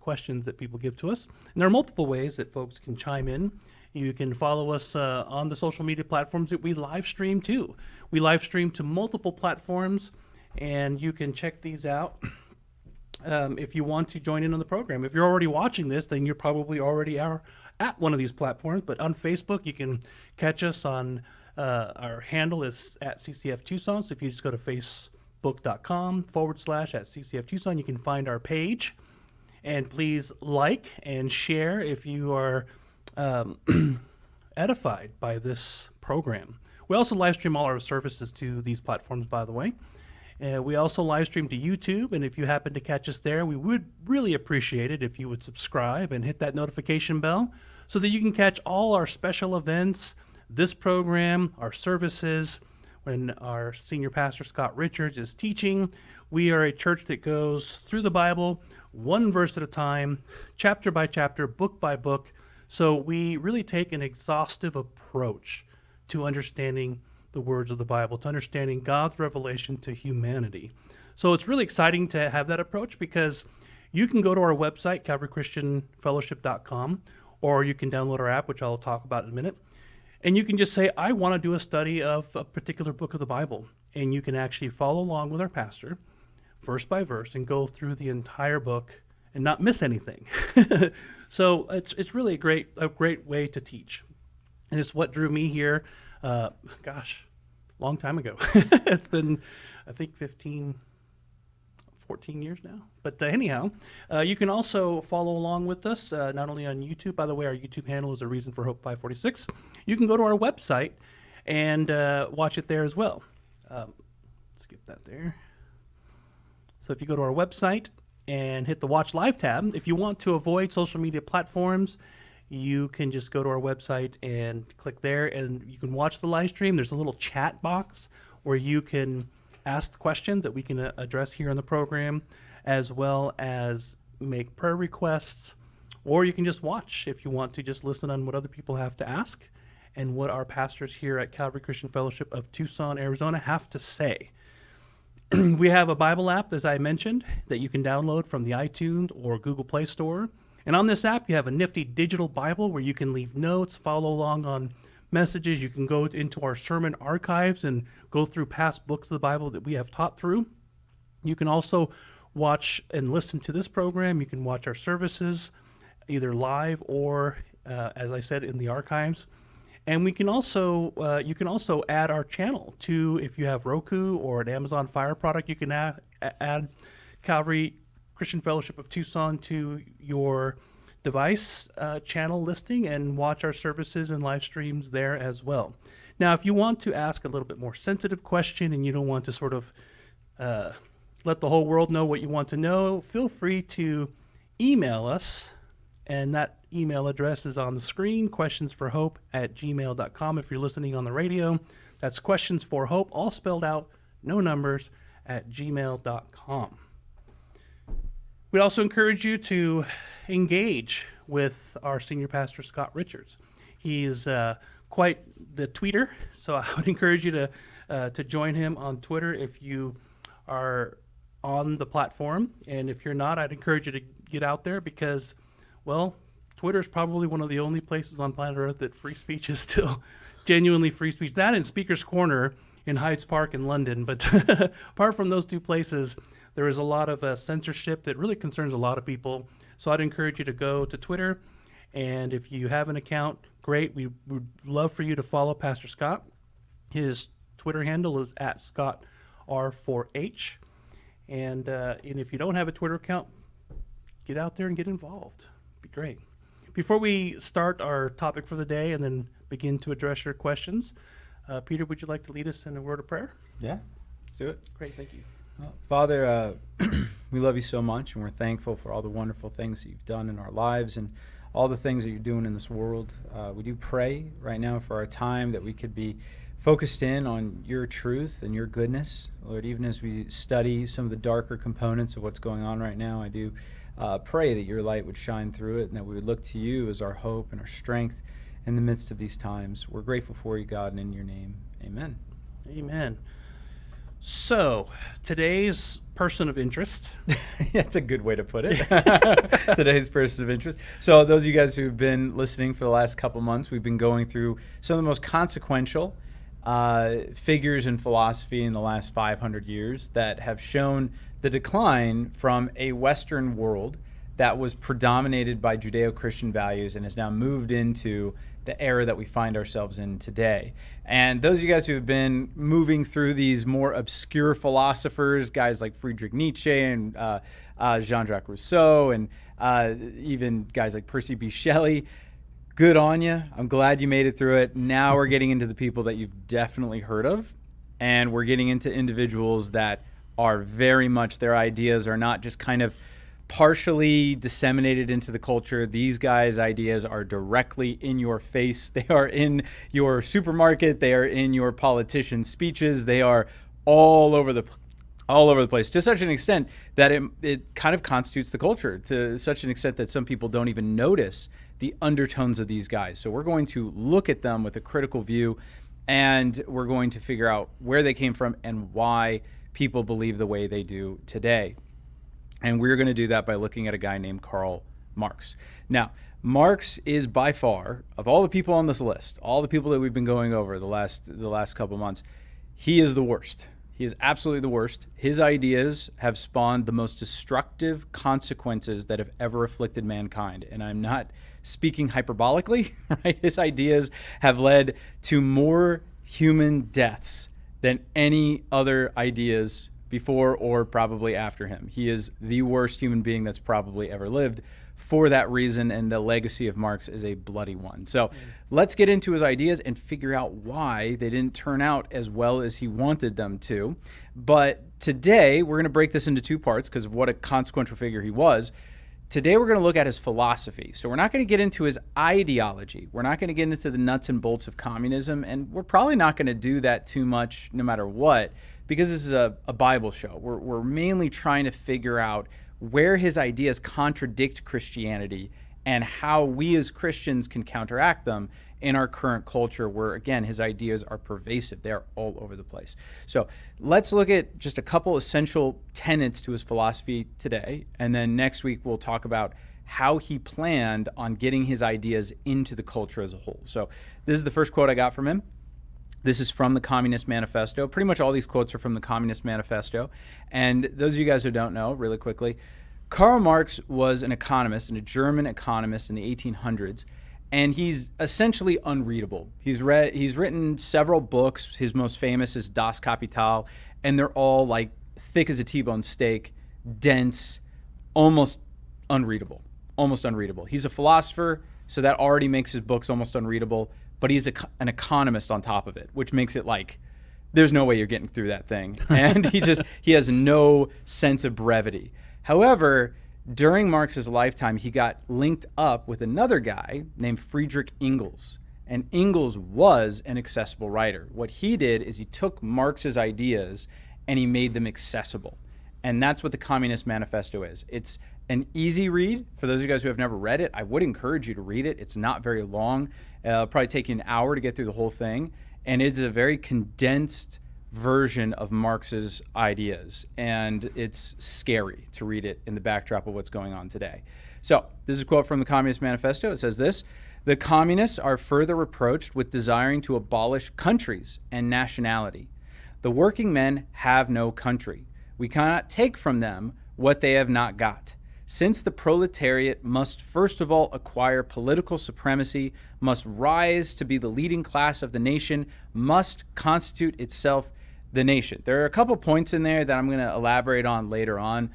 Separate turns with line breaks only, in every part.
questions that people give to us. And there are multiple ways that folks can chime in. You can follow us on the social media platforms that we live stream to. We live stream to multiple platforms, and you can check these out if you want to join in on the program. If you're already watching this, then you probably already are at one of these platforms. But on Facebook, you can catch us on our handle is at CCF Tucson. So if you just go to facebook.com/at CCF Tucson, you can find our page. And please like and share if you are edified by this program. We also live stream all our services to these platforms, by the way. We also live stream to YouTube, and if you happen to catch us there, we would really appreciate it if you would subscribe and hit that notification bell so that you can catch all our special events, this program, our services. When our senior pastor, Scott Richards, is teaching, we are a church that goes through the Bible, one verse at a time, chapter by chapter, book by book. So we really take an exhaustive approach to understanding the words of the Bible, to understanding God's revelation to humanity. So it's really exciting to have that approach because you can go to our website, calvarychristianfellowship.com, or you can download our app, which I'll talk about in a minute. And you can just say, I want to do a study of a particular book of the Bible. And you can actually follow along with our pastor, verse by verse, and go through the entire book and not miss anything. So it's really a great way to teach. And it's what drew me here, long time ago. It's been, I think, 14 years now. But anyhow, you can also follow along with us, not only on YouTube. By the way, our YouTube handle is A Reason for Hope 546. You can go to our website and watch it there as well. Skip that there. So if you go to our website and hit the Watch Live tab, if you want to avoid social media platforms, you can just go to our website and click there, and you can watch the live stream. There's a little chat box where you can ask questions that we can address here on the program, as well as make prayer requests, or you can just watch if you want to just listen on what other people have to ask and what our pastors here at Calvary Christian Fellowship of Tucson, Arizona have to say. We have a Bible app, as I mentioned, that you can download from the iTunes or Google Play Store. And on this app, you have a nifty digital Bible where you can leave notes, follow along on messages. You can go into our sermon archives and go through past books of the Bible that we have taught through. You can also watch and listen to this program. You can watch our services either live or, as I said, in the archives. And we can also, you can also add our channel to, if you have Roku or an Amazon Fire product, you can add Calvary Christian Fellowship of Tucson to your device channel listing and watch our services and live streams there as well. Now, if you want to ask a little bit more sensitive question and you don't want to sort of let the whole world know what you want to know, feel free to email us, and that email address is on the screen, questionsforhope@gmail.com. If you're listening on the radio, that's questionsforhope, all spelled out, no numbers, @gmail.com. We'd also encourage you to engage with our senior pastor, Scott Richards. He's quite the tweeter, so I would encourage you to join him on Twitter if you are on the platform. And if you're not, I'd encourage you to get out there because, well, Twitter is probably one of the only places on planet Earth that free speech is still genuinely free speech. That and Speaker's Corner in Hyde Park in London. But apart from those two places, there is a lot of censorship that really concerns a lot of people. So I'd encourage you to go to Twitter. And if you have an account, great. We would love for you to follow Pastor Scott. His Twitter handle is @ScottR4H. And if you don't have a Twitter account, get out there and get involved. It'd be great. Before we start our topic for the day and then begin to address your questions, Peter, would you like to lead us in a word of prayer?
Yeah, let's do it.
Great, thank you.
Father, we love you so much, and we're thankful for all the wonderful things that you've done in our lives and all the things that you're doing in this world. We do pray right now for our time that we could be focused in on your truth and your goodness. Lord, even as we study some of the darker components of what's going on right now, I do pray that your light would shine through it and that we would look to you as our hope and our strength in the midst of these times. We're grateful for you, God, and in your name, amen.
Amen. So, today's person of interest.
That's a good way to put it. Today's person of interest. So those of you guys who've been listening for the last couple months, we've been going through some of the most consequential figures in philosophy in the last 500 years that have shown the decline from a Western world that was predominated by Judeo-Christian values and has now moved into the era that we find ourselves in today. And those of you guys who have been moving through these more obscure philosophers, guys like Friedrich Nietzsche and Jean-Jacques Rousseau, and even guys like Percy B. Shelley, good on you. I'm glad you made it through it. Now we're getting into the people that you've definitely heard of, and we're getting into individuals that are very much, their ideas are not just kind of partially disseminated into the culture. These guys' ideas are directly in your face. They are in your supermarket. They are in your politicians' speeches. They are all over the place, to such an extent that it kind of constitutes the culture, to such an extent that some people don't even notice the undertones of these guys. So we're going to look at them with a critical view, and we're going to figure out where they came from and why people believe the way they do today. And we're going to do that by looking at a guy named Karl Marx. Now, Marx is by far, of all the people on this list, all the people that we've been going over the last couple months, he is the worst. He is absolutely the worst. His ideas have spawned the most destructive consequences that have ever afflicted mankind. And I'm not speaking hyperbolically, right? His ideas have led to more human deaths than any other ideas before or probably after him. He is the worst human being that's probably ever lived for that reason, and the legacy of Marx is a bloody one. So let's get into his ideas and figure out why they didn't turn out as well as he wanted them to. But today, we're going to break this into two parts because of what a consequential figure he was. Today, we're going to look at his philosophy. So we're not going to get into his ideology. We're not going to get into the nuts and bolts of communism, and we're probably not going to do that too much no matter what, because this is a Bible show. We're mainly trying to figure out where his ideas contradict Christianity and how we as Christians can counteract them in our current culture where, again, his ideas are pervasive. They are all over the place. So let's look at just a couple essential tenets to his philosophy today, and then next week we'll talk about how he planned on getting his ideas into the culture as a whole. So this is the first quote I got from him. This is from the Communist Manifesto. Pretty much all these quotes are from the Communist Manifesto. And those of you guys who don't know, really quickly, Karl Marx was an economist and a German economist in the 1800s, and he's essentially unreadable. He's written several books. His most famous is Das Kapital, and they're all like thick as a T-bone steak, dense, almost unreadable. Almost unreadable. He's a philosopher, so that already makes his books almost unreadable. But he's an economist on top of it, which makes it like there's no way you're getting through that thing. And he has no sense of brevity. However, during Marx's lifetime, he got linked up with another guy named Friedrich Engels. And Engels was an accessible writer. What he did is he took Marx's ideas and he made them accessible. And that's what the Communist Manifesto is. It's an easy read. For those of you guys who have never read it, I would encourage you to read it. It's not very long. It'll probably take you an hour to get through the whole thing. And it's a very condensed version of Marx's ideas. And it's scary to read it in the backdrop of what's going on today. So this is a quote from the Communist Manifesto. It says this: "The communists are further reproached with desiring to abolish countries and nationality. The working men have no country. We cannot take from them what they have not got. Since the proletariat must first of all acquire political supremacy, must rise to be the leading class of the nation, must constitute itself the nation." There are a couple points in there that I'm going to elaborate on later on,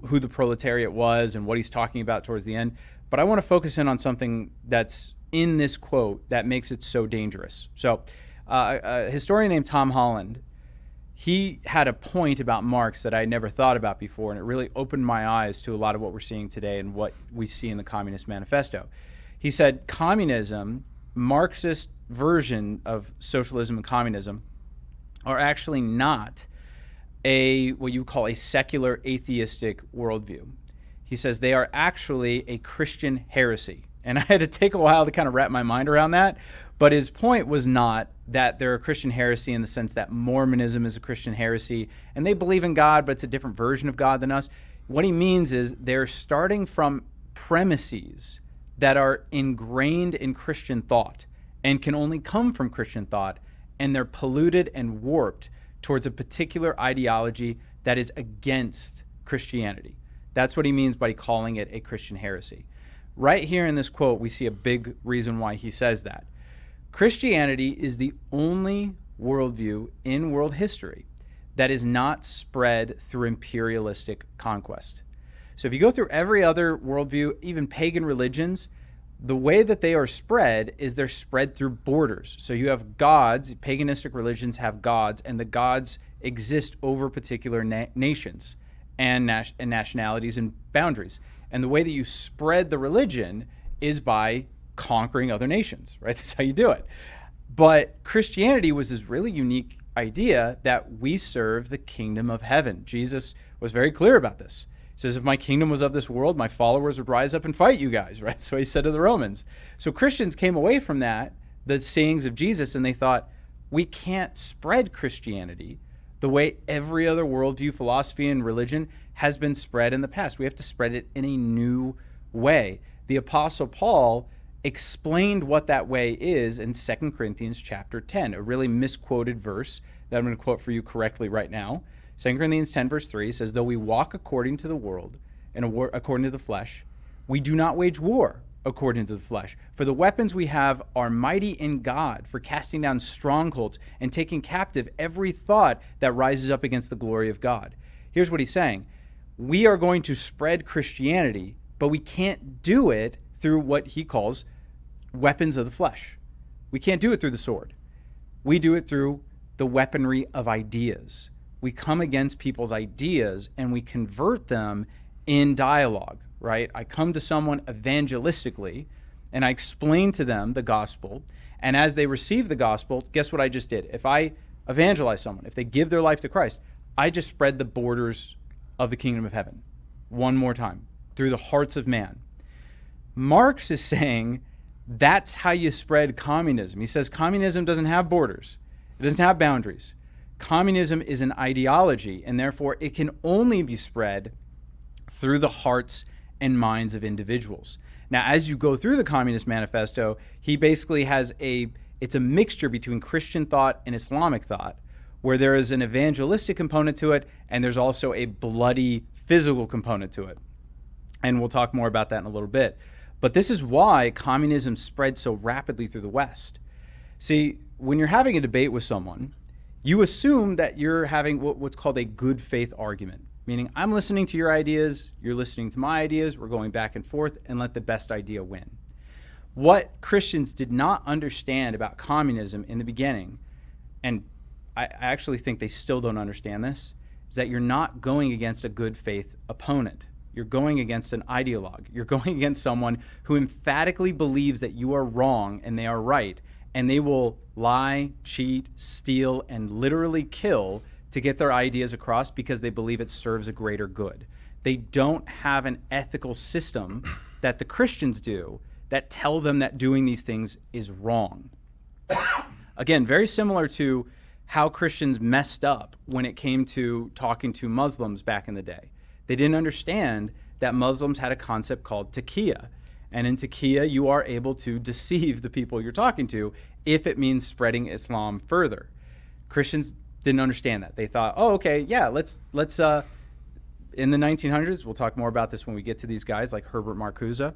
who the proletariat was and what he's talking about towards the end. But I want to focus in on something that's in this quote that makes it so dangerous. So a historian named Tom Holland, he had a point about Marx that I had never thought about before, and it really opened my eyes to a lot of what we're seeing today and what we see in the Communist Manifesto. He said communism, Marxist version of socialism and communism, are actually not what you call a secular atheistic worldview. He says they are actually a Christian heresy. And I had to take a while to kind of wrap my mind around that. But his point was not that they're a Christian heresy in the sense that Mormonism is a Christian heresy and they believe in God, but it's a different version of God than us. What he means is they're starting from premises that are ingrained in Christian thought and can only come from Christian thought, and they're polluted and warped towards a particular ideology that is against Christianity. That's what he means by calling it a Christian heresy. Right here in this quote, we see a big reason why he says that. Christianity is the only worldview in world history that is not spread through imperialistic conquest. So if you go through every other worldview, even pagan religions, the way that they are spread is they're spread through borders. So you have gods, paganistic religions have gods, and the gods exist over particular nations and nationalities and boundaries. And the way that you spread the religion is by conquering other nations, right? That's how you do it. But Christianity was this really unique idea that we serve the kingdom of heaven. Jesus was very clear about this. He says, if my kingdom was of this world, my followers would rise up and fight you guys, right? So he said to the Romans. So Christians came away from that, the sayings of Jesus, and they thought, we can't spread Christianity the way every other worldview, philosophy, and religion has been spread in the past. We have to spread it in a new way. The Apostle Paul explained what that way is in 2 Corinthians chapter 10, a really misquoted verse that I'm going to quote for you correctly right now. 2 Corinthians 10 verse 3 says, though we walk according to the world and according to the flesh, we do not wage war according to the flesh. For the weapons we have are mighty in God for casting down strongholds and taking captive every thought that rises up against the glory of God. Here's what he's saying. We are going to spread Christianity, but we can't do it through what he calls weapons of the flesh. We can't do it through the sword. We do it through the weaponry of ideas. We come against people's ideas and we convert them in dialogue, right? I come to someone evangelistically and I explain to them the gospel. And as they receive the gospel, guess what I just did? If I evangelize someone, if they give their life to Christ, I just spread the borders of the kingdom of heaven one more time through the hearts of man. Marx is saying that's how you spread communism. He says communism doesn't have borders. It doesn't have boundaries. Communism is an ideology, and therefore it can only be spread through the hearts and minds of individuals. Now, as you go through the Communist Manifesto, he basically has it's a mixture between Christian thought and Islamic thought, where there is an evangelistic component to it, and there's also a bloody physical component to it. And we'll talk more about that in a little bit. But this is why communism spread so rapidly through the West. See, when you're having a debate with someone, you assume that you're having what's called a good faith argument, meaning I'm listening to your ideas, you're listening to my ideas, we're going back and forth, and let the best idea win. What Christians did not understand about communism in the beginning, and I actually think they still don't understand this, is that you're not going against a good faith opponent. You're going against an ideologue. You're going against someone who emphatically believes that you are wrong and they are right, and they will lie, cheat, steal, and literally kill to get their ideas across because they believe it serves a greater good. They don't have an ethical system that the Christians do that tell them that doing these things is wrong. Again, very similar to how Christians messed up when it came to talking to Muslims back in the day. They didn't understand that Muslims had a concept called taqiyya. And in taqiyya, you are able to deceive the people you're talking to if it means spreading Islam further. Christians didn't understand that. They thought, oh, okay, yeah, let's in the 1900s, we'll talk more about this when we get to these guys like Herbert Marcuse.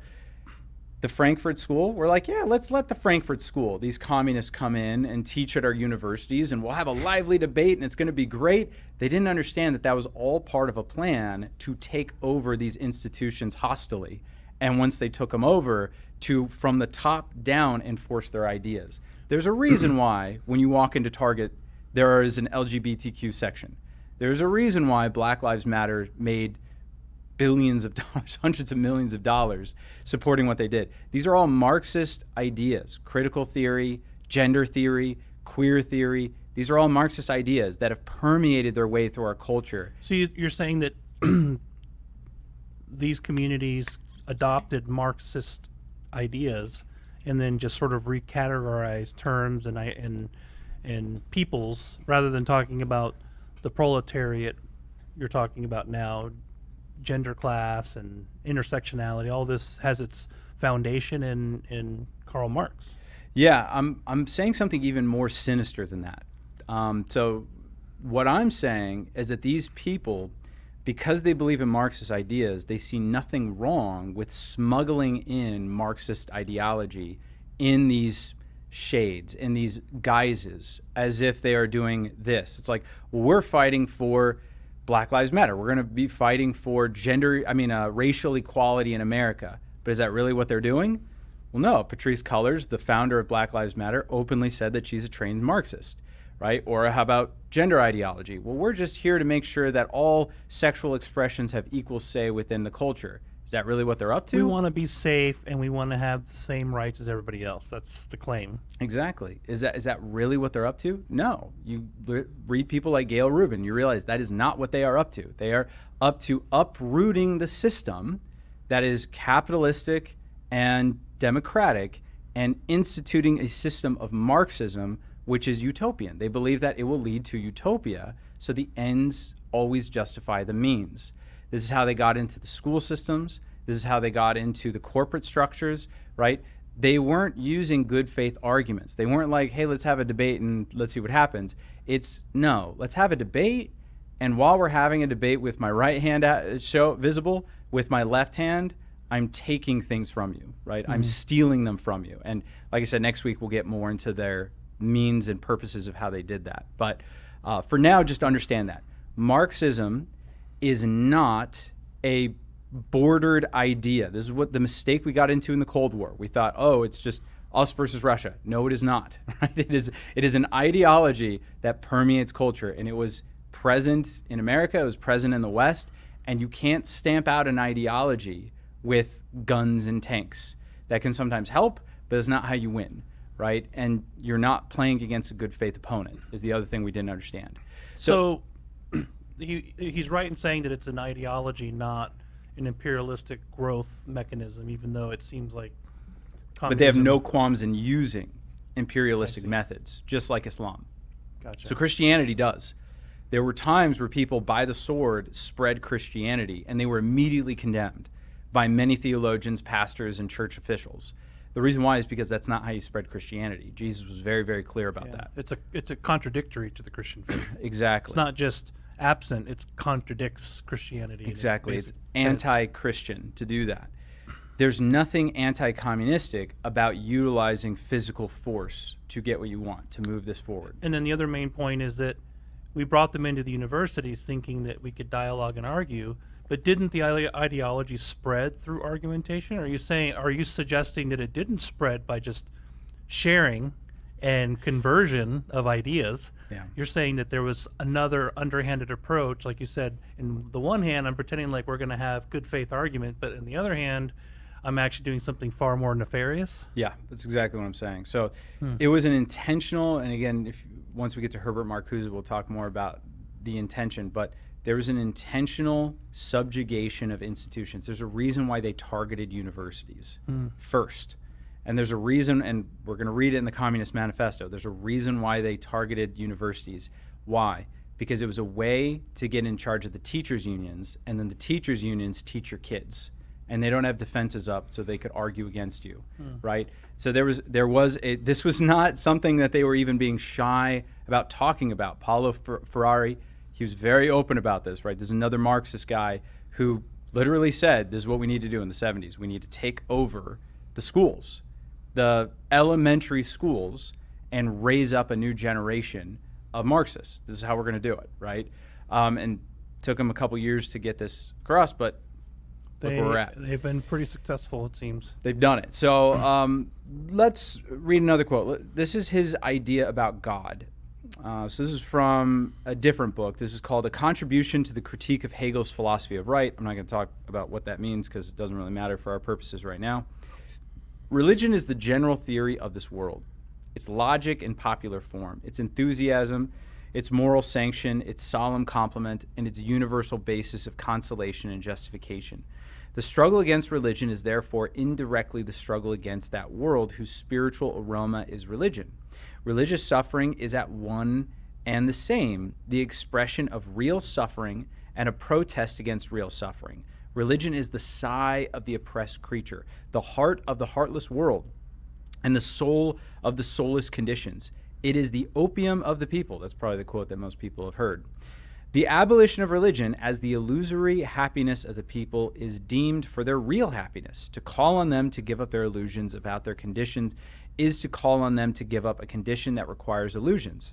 The Frankfurt School, we're like, yeah, let's let the Frankfurt School, these communists come in and teach at our universities and we'll have a lively debate and it's going to be great. They didn't understand that that was all part of a plan to take over these institutions hostilely. And once they took them over, to from the top down enforce their ideas. There's a reason why when you walk into Target, there is an LGBTQ section. There's a reason why Black Lives Matter made billions of dollars, hundreds of millions of dollars supporting what they did. These are all Marxist ideas, critical theory, gender theory, queer theory. These are all Marxist ideas that have permeated their way through our culture.
So you're saying that these communities adopted Marxist ideas, and then just sort of recategorize terms and peoples rather than talking about the proletariat you're talking about now, gender class and intersectionality. All this has its foundation in Karl Marx.
Yeah, I'm saying something even more sinister than that. So what I'm saying is that these people, because they believe in Marxist ideas, they see nothing wrong with smuggling in Marxist ideology in these shades, in these guises, as if they are doing this. It's like, well, we're fighting for Black Lives Matter. We're going to be fighting for racial equality in America. But is that really what they're doing? Well, no. Patrisse Cullors, the founder of Black Lives Matter, openly said that she's a trained Marxist, right? Or how about gender ideology? Well, we're just here to make sure that all sexual expressions have equal say within the culture. Is that really what they're up to?
We want to be safe and we want to have the same rights as everybody else. That's the claim.
Exactly. Is that really what they're up to? No. You read people like Gail Rubin, you realize that is not what they are up to. They are up to uprooting the system that is capitalistic and democratic and instituting a system of Marxism which is utopian. They believe that it will lead to utopia, so the ends always justify the means. This is how they got into the school systems. This is how they got into the corporate structures, right? They weren't using good faith arguments. They weren't like, hey, let's have a debate and let's see what happens. It's, no, let's have a debate, and while we're having a debate with my right hand visible, with my left hand, I'm taking things from you, right? I'm stealing them from you. And like I said, next week we'll get more into their means and purposes of how they did that. But for now, just understand that Marxism is not a bordered idea. This is what the mistake we got into in the Cold War. We thought, oh, it's just us versus Russia. No, it is not. Right? It is an ideology that permeates culture, and it was present in America. It was present in the West, and you can't stamp out an ideology with guns and tanks. That can sometimes help, but it's not how you win, right? And you're not playing against a good faith opponent is the other thing we didn't understand.
So he's right in saying that it's an ideology, not an imperialistic growth mechanism, even though it seems like communism.
But they have no qualms in using imperialistic methods, just like Islam.
Gotcha.
So Christianity does. There were times where people, by the sword, spread Christianity, and they were immediately condemned by many theologians, pastors, and church officials. The reason why is because that's not how you spread Christianity. Jesus was very, very clear about that.
It's a contradictory to the Christian faith.
Exactly.
It's not just absent, it contradicts Christianity.
Exactly. It's anti-Christian to do that. There's nothing anti-communistic about utilizing physical force to get what you want, to move this forward.
And then the other main point is that we brought them into the universities thinking that we could dialogue and argue, but didn't the ideology spread through argumentation? Are you suggesting that it didn't spread by just sharing and conversion of ideas?
Yeah.
You're saying that there was another underhanded approach, like you said. In the one hand, I'm pretending like we're going to have good faith argument, but in the other hand, I'm actually doing something far more nefarious.
Yeah, that's exactly what I'm saying. So it was an intentional, and again, once we get to Herbert Marcuse, we'll talk more about the intention, but there was an intentional subjugation of institutions. There's a reason why they targeted universities first. And there's a reason, and we're going to read it in the Communist Manifesto, there's a reason why they targeted universities. Why? Because it was a way to get in charge of the teachers' unions, and then the teachers' unions teach your kids. And they don't have defenses up, so they could argue against you, right? So this was not something that they were even being shy about talking about. Paulo Ferrari, he was very open about this, right? There's another Marxist guy who literally said, this is what we need to do in the 70s. We need to take over the schools, the elementary schools, and raise up a new generation of Marxists. This is how we're going to do it, right? And took them a couple years to get this across, but look where we're at.
They've been pretty successful, it seems.
They've done it. So let's read another quote. This is his idea about God. So this is from a different book. This is called A Contribution to the Critique of Hegel's Philosophy of Right. I'm not going to talk about what that means because it doesn't really matter for our purposes right now. Religion is the general theory of this world. Its logic and popular form, its enthusiasm, its moral sanction, its solemn complement, and its universal basis of consolation and justification. The struggle against religion is therefore indirectly the struggle against that world whose spiritual aroma is religion. Religious suffering is at one and the same, the expression of real suffering and a protest against real suffering. Religion is the sigh of the oppressed creature, the heart of the heartless world, and the soul of the soulless conditions. It is the opium of the people. That's probably the quote that most people have heard. The abolition of religion as the illusory happiness of the people is deemed for their real happiness. To call on them to give up their illusions about their conditions is to call on them to give up a condition that requires illusions.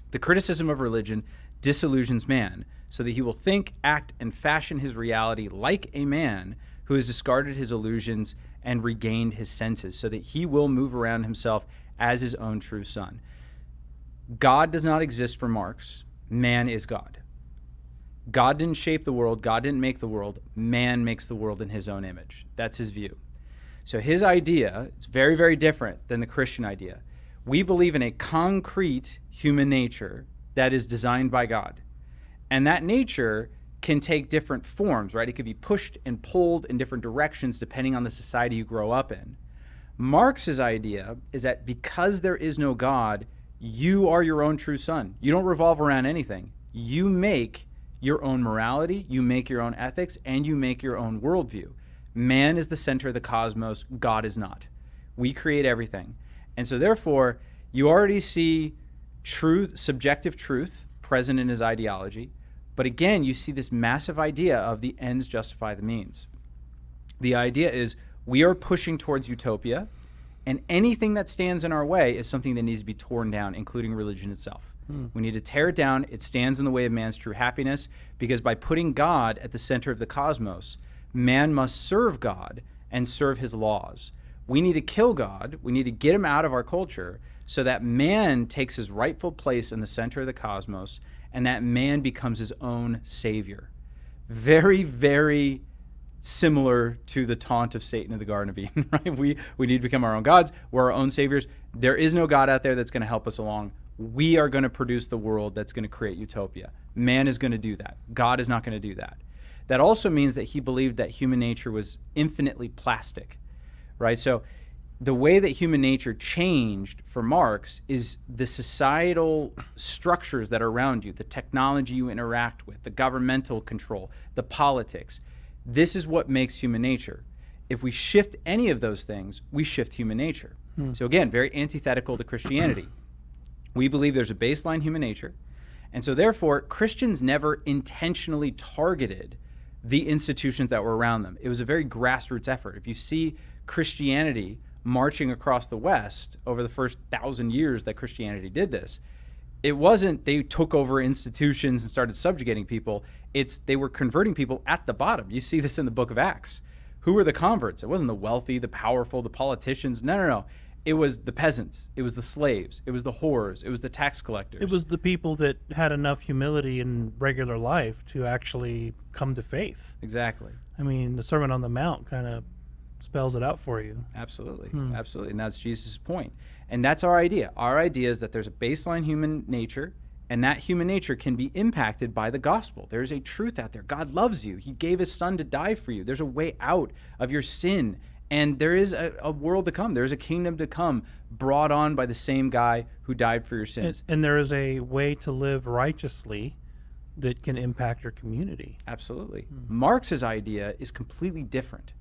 The criticism of religion disillusions man, so that he will think, act, and fashion his reality like a man who has discarded his illusions and regained his senses, so that he will move around himself as his own true son. God does not exist for Marx. Man is God. God didn't shape the world. God didn't make the world. Man makes the world in his own image. That's his view. So his idea is very, very different than the Christian idea. We believe in a concrete human nature that is designed by God. And that nature can take different forms, right? It could be pushed and pulled in different directions depending on the society you grow up in. Marx's idea is that because there is no God, you are your own true son. You don't revolve around anything. You make your own morality, you make your own ethics, and you make your own worldview. Man is the center of the cosmos. God is not. We create everything. And so therefore, you already see truth, subjective truth present in his ideology. But again, you see this massive idea of the ends justify the means. The idea is we are pushing towards utopia, and anything that stands in our way is something that needs to be torn down, including religion itself. We need to tear it down. It stands in the way of man's true happiness, because by putting God at the center of the cosmos, man must serve God and serve his laws. We need to kill God. We need to get him out of our culture so that man takes his rightful place in the center of the cosmos, and that man becomes his own savior. Very, very similar to the taunt of Satan in the Garden of Eden, right? We need to become our own gods. We're our own saviors. There is no God out there that's going to help us along. We are going to produce the world that's going to create utopia. Man is going to do that. God is not going to do that. That also means that he believed that human nature was infinitely plastic, right? So the way that human nature changed for Marx is the societal structures that are around you, the technology you interact with, the governmental control, the politics. This is what makes human nature. If we shift any of those things, we shift human nature. So again, very antithetical to Christianity. We believe there's a baseline human nature. And so therefore, Christians never intentionally targeted the institutions that were around them. It was a very grassroots effort. If you see Christianity marching across the West over the first 1,000 years that Christianity did this, it wasn't they took over institutions and started subjugating people. It's they were converting people at the bottom. You see this in the book of Acts. Who were the converts? It wasn't the wealthy, the powerful, the politicians. No. It was the peasants. It was the slaves. It was the whores. It was the tax collectors.
It was the people that had enough humility in regular life to actually come to faith.
Exactly.
I mean, the Sermon on the Mount kind of spells it out for you.
Absolutely. Absolutely. And that's Jesus' point. And that's our idea. Our idea is that there's a baseline human nature, and that human nature can be impacted by the gospel. There's a truth out there. God loves you. He gave his son to die for you. There's a way out of your sin. And there is a world to come. There's a kingdom to come brought on by the same guy who died for your sins.
And there is a way to live righteously that can impact your community.
Absolutely. Marx's idea is completely different.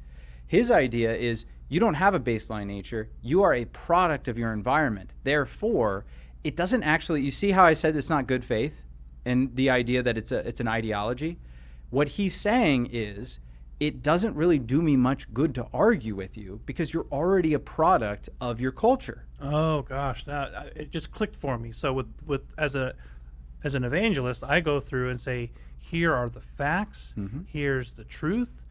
His idea is you don't have a baseline nature. You are a product of your environment. Therefore, it doesn't actually, you see how I said it's not good faith and the idea that it's an ideology? What he's saying is, it doesn't really do me much good to argue with you because you're already a product of your culture.
Oh gosh, it just clicked for me. So with as an evangelist, I go through and say, here are the facts, here's the truth,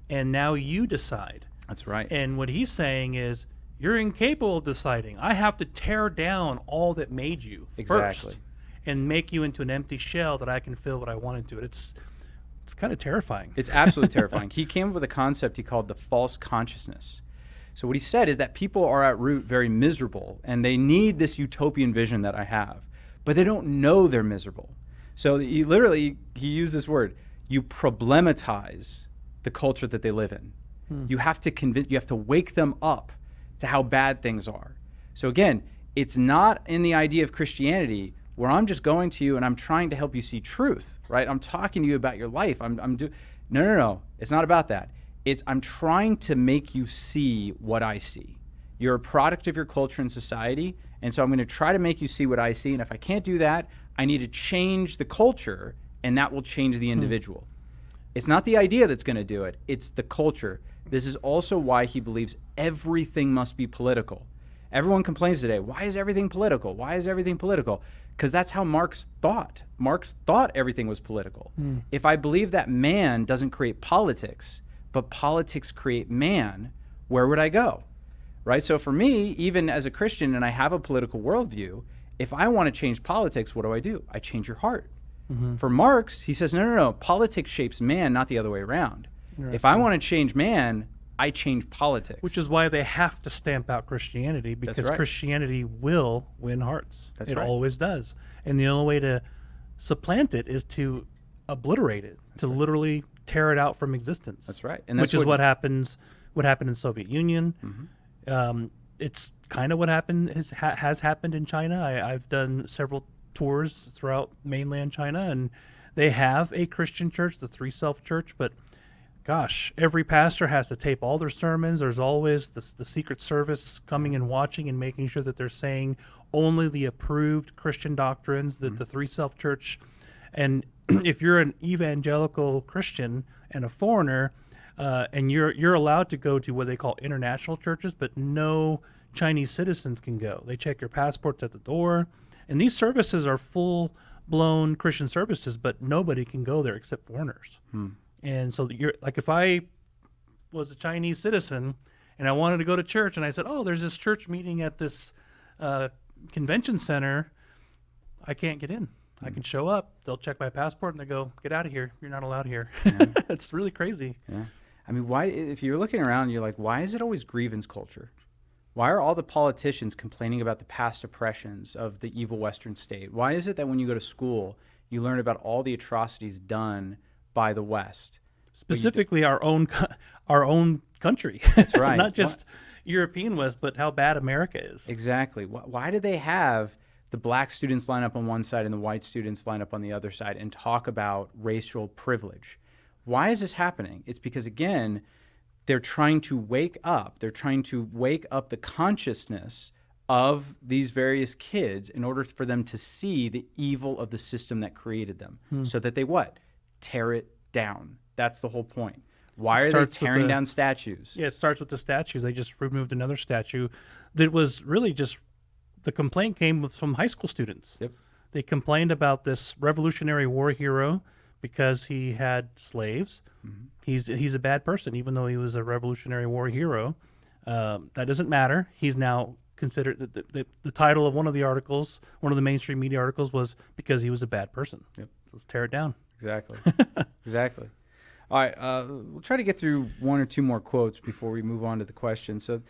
and now you decide.
That's right.
And what he's saying is, you're incapable of deciding. I have to tear down all that made you
Exactly.
first and make you into an empty shell that I can fill what I want into it. It's kind of terrifying.
It's absolutely terrifying. He came up with a concept he called the false consciousness. So what he said is that people are at root very miserable, and they need this utopian vision that I have, but they don't know they're miserable. So he used this word, you problematize the culture that they live in. You have to wake them up to how bad things are. So again, it's not in the idea of Christianity where I'm just going to you and I'm trying to help you see truth, right? I'm talking to you about your life. No. It's not about that. I'm trying to make you see what I see. You're a product of your culture and society, and so I'm going to try to make you see what I see. And if I can't do that, I need to change the culture, and that will change the individual. It's not the idea that's going to do it. It's the culture. This is also why he believes everything must be political. Everyone complains today, why is everything political? Why is everything political? Because that's how Marx thought. Marx thought everything was political. If I believe that man doesn't create politics, but politics create man, where would I go? Right? So for me, even as a Christian, and I have a political worldview, if I want to change politics, what do? I change your heart. For Marx, he says, no. Politics shapes man, not the other way around. If I want to change man, I change politics.
Which is why they have to stamp out Christianity, because Christianity will win hearts. It always does. And the only way to supplant it is to obliterate it, to literally tear it out from existence.
That's right.
And which is what happened in Soviet Union. It's kind of what has happened in China. I've done several tours throughout mainland China, and they have a Christian church, the Three Self Church, but gosh, every pastor has to tape all their sermons. There's always the Secret Service coming and watching and making sure that they're saying only the approved Christian doctrines that the Three Self Church. And if you're an evangelical Christian and a foreigner, and you're allowed to go to what they call international churches, but no Chinese citizens can go. They check your passports at the door, and these services are full-blown Christian services, but nobody can go there except foreigners. And so you're like, if I was a Chinese citizen and I wanted to go to church, and I said, "Oh, there's this church meeting at this convention center," I can't get in. I can show up, they'll check my passport, and they go, "Get out of here. You're not allowed here." It's really crazy.
Yeah. I mean, why? If you're looking around, you're like, why is it always grievance culture? Why are all the politicians complaining about the past oppressions of the evil Western state? Why is it that when you go to school, you learn about all the atrocities done by the West?
Specifically our own country.
That's right.
Not just European West, but how bad America is.
Exactly. Why do they have the black students line up on one side and the white students line up on the other side and talk about racial privilege? Why is this happening? It's because, again, they're trying to wake up. They're trying to wake up the consciousness of these various kids in order for them to see the evil of the system that created them, so that they tear it down. That's the whole point. Why are they tearing down statues?
Yeah, it starts with the statues. They just removed another statue that was really just, the complaint came from high school students.
Yep.
They complained about this Revolutionary War hero because he had slaves. He's a bad person, even though he was a Revolutionary War hero. That doesn't matter. He's now considered, the title of one of the articles, one of the mainstream media articles, was because he was a bad person.
Yep.
So let's tear it down.
Exactly. Exactly. All right. We'll try to get through one or two more quotes before we move on to the question. So,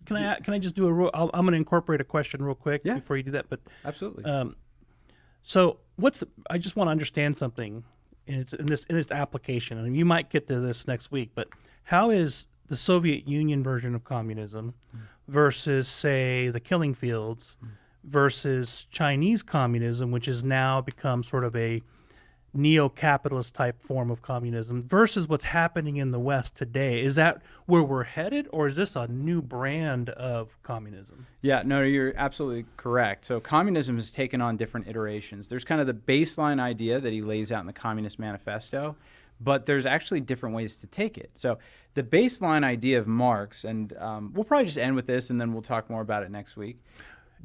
can I just do I'm going to incorporate a question real quick before you do that. But
absolutely.
So I just want to understand something in this application, and you might get to this next week. But how is the Soviet Union version of communism versus, say, the Killing Fields versus Chinese communism, which has now become sort of a neo-capitalist type form of communism, versus what's happening in the West today? Is that where we're headed, or is this a new brand of communism?
Yeah, no, you're absolutely correct. So communism has taken on different iterations. There's kind of the baseline idea that he lays out in the Communist Manifesto, but there's actually different ways to take it. So the baseline idea of Marx, and we'll probably just end with this, and then we'll talk more about it next week.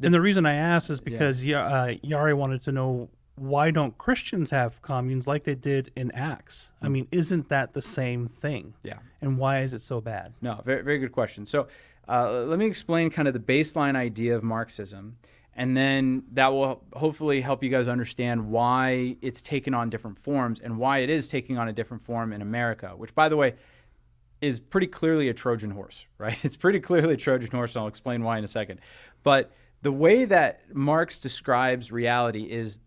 And the reason I asked is because Yari wanted to know, why don't Christians have communes like they did in Acts? I mean, isn't that the same thing?
Yeah.
And why is it so bad?
No, very, very good question. So let me explain kind of the baseline idea of Marxism, and then that will hopefully help you guys understand why it's taken on different forms and why it is taking on a different form in America, which, by the way, is pretty clearly a Trojan horse, right? It's pretty clearly a Trojan horse, and I'll explain why in a second. But the way that Marx describes reality is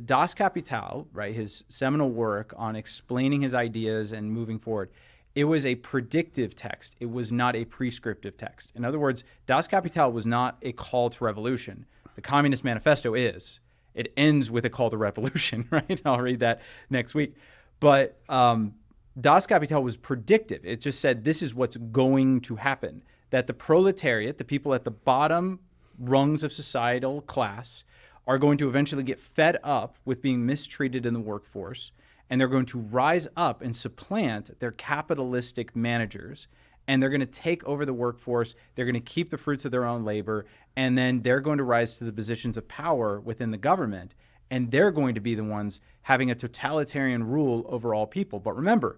Das Kapital, right, his seminal work on explaining his ideas and moving forward, it was a predictive text. It was not a prescriptive text. In other words, Das Kapital was not a call to revolution. The Communist Manifesto is. It ends with a call to revolution, right? I'll read that next week. But Das Kapital was predictive. It just said this is what's going to happen, that the proletariat, the people at the bottom rungs of societal class, are going to eventually get fed up with being mistreated in the workforce, and they're going to rise up and supplant their capitalistic managers, and they're going to take over the workforce. They're going to keep the fruits of their own labor, and then they're going to rise to the positions of power within the government, and they're going to be the ones having a totalitarian rule over all people. But remember,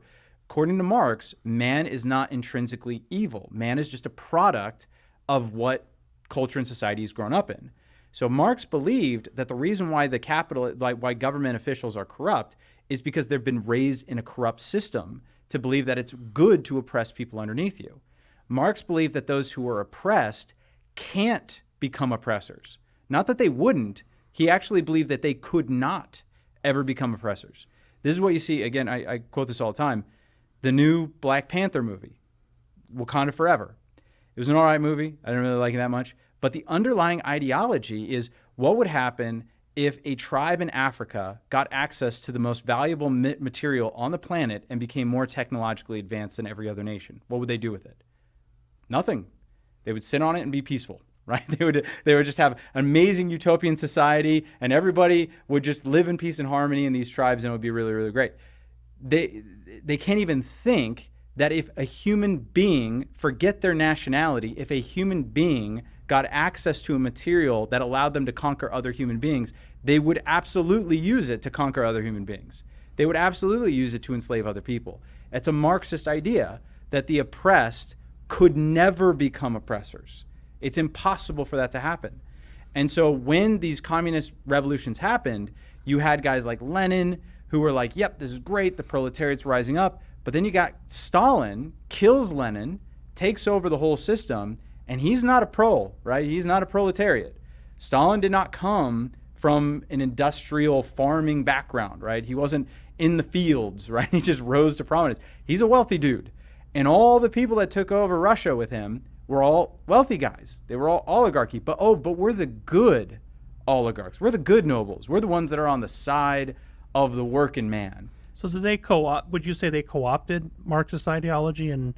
according to Marx, man is not intrinsically evil. Man is just a product of what culture and society has grown up in. So Marx believed that the reason why why government officials are corrupt is because they've been raised in a corrupt system to believe that it's good to oppress people underneath you. Marx believed that those who are oppressed can't become oppressors. Not that they wouldn't. He actually believed that they could not ever become oppressors. This is what you see, again, I quote this all the time, the new Black Panther movie, Wakanda Forever. It was an all right movie. I didn't really like it that much. But the underlying ideology is what would happen if a tribe in Africa got access to the most valuable material on the planet and became more technologically advanced than every other nation? What would they do with it? Nothing. They would sit on it and be peaceful, right? They would just have an amazing utopian society, and everybody would just live in peace and harmony in these tribes, and it would be really, really great. They can't even think that if a human being, forget their nationality, if a human being got access to a material that allowed them to conquer other human beings, they would absolutely use it to conquer other human beings. They would absolutely use it to enslave other people. It's a Marxist idea that the oppressed could never become oppressors. It's impossible for that to happen. And so when these communist revolutions happened, you had guys like Lenin who were like, yep, this is great, the proletariat's rising up. But then you got Stalin, kills Lenin, takes over the whole system, and he's not a pro, right? He's not a proletariat. Stalin did not come from an industrial farming background, right? He wasn't in the fields, right? He just rose to prominence. He's a wealthy dude. And all the people that took over Russia with him were all wealthy guys. They were all oligarchy. But we're the good oligarchs. We're the good nobles. We're the ones that are on the side of the working man.
So did they would you say they co-opted Marxist ideology and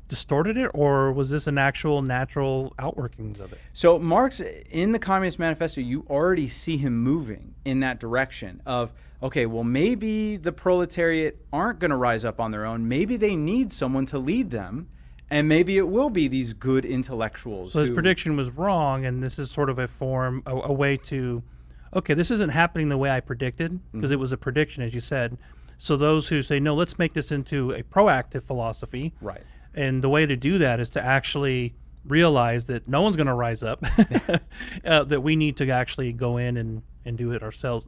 distorted it, or was this an actual natural outworkings of it?
So Marx, in the Communist Manifesto, you already see him moving in that direction of, okay, well, maybe the proletariat aren't going to rise up on their own. Maybe they need someone to lead them, and maybe it will be these good intellectuals.
So his prediction was wrong, and this is sort of a way to, okay, this isn't happening the way I predicted, because it was a prediction, as you said. So those who say, no, let's make this into a proactive philosophy.
Right.
And the way to do that is to actually realize that no one's going to rise up, that we need to actually go in and do it ourselves,